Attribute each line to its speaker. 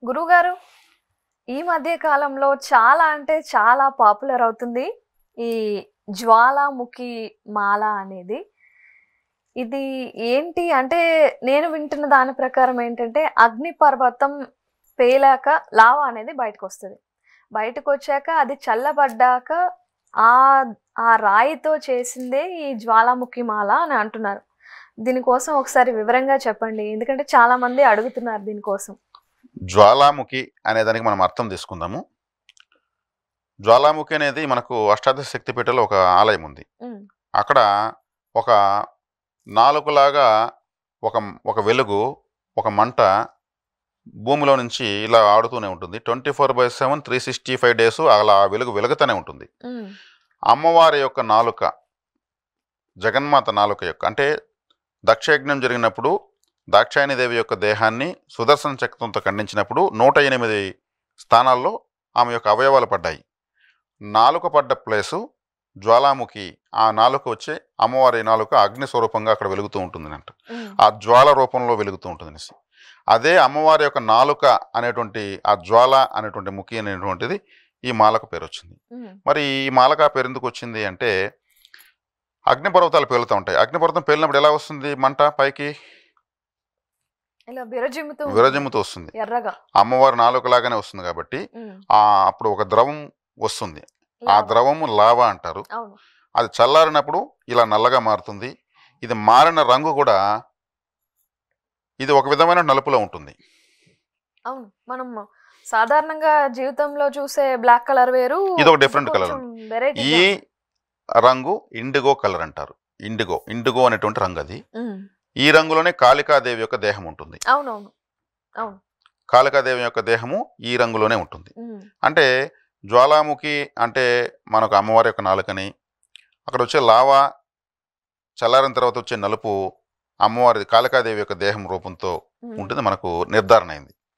Speaker 1: గురువుగారు, ఈ మధ్య కాలంలో చాలా అంటే చాలా పాపులర్ అవుతుంది ఈ జ్వాలాముఖి మాల అనేది. ఇది ఏంటి అంటే నేను వింటున్న దాని ప్రకారం ఏంటంటే అగ్నిపర్వతం పేలాక లావా అనేది బయటకొస్తది. బయటకొచ్చాక అది చల్లబడ్డాక ఆ ఆ రాయితో చేసిందే ఈ జ్వాలాముఖి మాల అని అంటున్నారు. దీనికోసం ఒకసారి వివరంగా చెప్పండి. ఎందుకంటే చాలా మంది అడుగుతున్నారు దీనికోసం.
Speaker 2: జ్వాలాముఖి అనే దానికి మనం అర్థం తీసుకుందాము. జ్వాలాముఖి అనేది మనకు అష్టాదశ శక్తిపీఠంలో ఒక ఆలయం ఉంది. అక్కడ ఒక నాలుకలాగా ఒక ఒక వెలుగు, ఒక మంట భూమిలో నుంచి ఇలా ఆడుతూనే ఉంటుంది. 24/7 365 డేస్ అలా ఆ వెలుగు వెలుగుతూనే ఉంటుంది. అమ్మవారి యొక్క నాలుక, జగన్మాత నాలుక యొక్క అంటే దక్షయజ్ఞం జరిగినప్పుడు దాక్షాయణీదేవి యొక్క దేహాన్ని సుదర్శన చక్రంతో ఖండించినప్పుడు 108 స్థానాల్లో ఆమె యొక్క అవయవాలు పడ్డాయి. నాలుక పడ్డ ప్లేసు జ్వాలాముఖి. ఆ నాలుక వచ్చే అమ్మవారి నాలుక అగ్ని స్వరూపంగా అక్కడ వెలుగుతూ ఉంటుంది అంట. ఆ జ్వాల రూపంలో వెలుగుతూ ఉంటుంది. అదే అమ్మవారి యొక్క నాలుక అనేటువంటి ఆ జ్వాల అనేటువంటి ముఖి అనేటువంటిది ఈ మాలకు పేరు వచ్చింది. మరి ఈ మాలకు ఆ పేరు ఎందుకు వచ్చింది అంటే అగ్నిపర్వతాలు పేలుతూ ఉంటాయి. అగ్నిపర్వతం పేలినప్పుడు ఎలా వస్తుంది మంట పైకి? విరజిమ్ముతూ వస్తుంది. అమ్మవారి నాలుకలాగానే వస్తుంది కాబట్టి అప్పుడు ఒక ద్రవం వస్తుంది. ఆ ద్రవము లావా అంటారు. అది చల్లారినప్పుడు ఇలా నల్లగా మారుతుంది. ఇది మారిన రంగు కూడా ఇది ఒక విధమైన నలుపులో ఉంటుంది.
Speaker 1: అవును, మనం సాధారణంగా జీవితంలో చూసే బ్లాక్ కలర్ వేరు,
Speaker 2: ఇది ఒక డిఫరెంట్ కలర్. ఈ రంగు ఇండిగో కలర్ అంటారు. ఇండిగో అనేటువంటి రంగు అది. ఈ రంగులోనే కాళికాదేవి యొక్క దేహం ఉంటుంది.
Speaker 1: అవునవును, అవును,
Speaker 2: కాళికాదేవి యొక్క దేహము ఈ రంగులోనే ఉంటుంది. అంటే జ్వాలాముఖి అంటే మనకు అమ్మవారి యొక్క నాలుకని, అక్కడ వచ్చే లావా చల్లారిన తర్వాత వచ్చే నలుపు అమ్మవారి కాళికాదేవి యొక్క దేహం రూపంతో ఉంటుంది. మనకు నిర్ధారణ అయింది.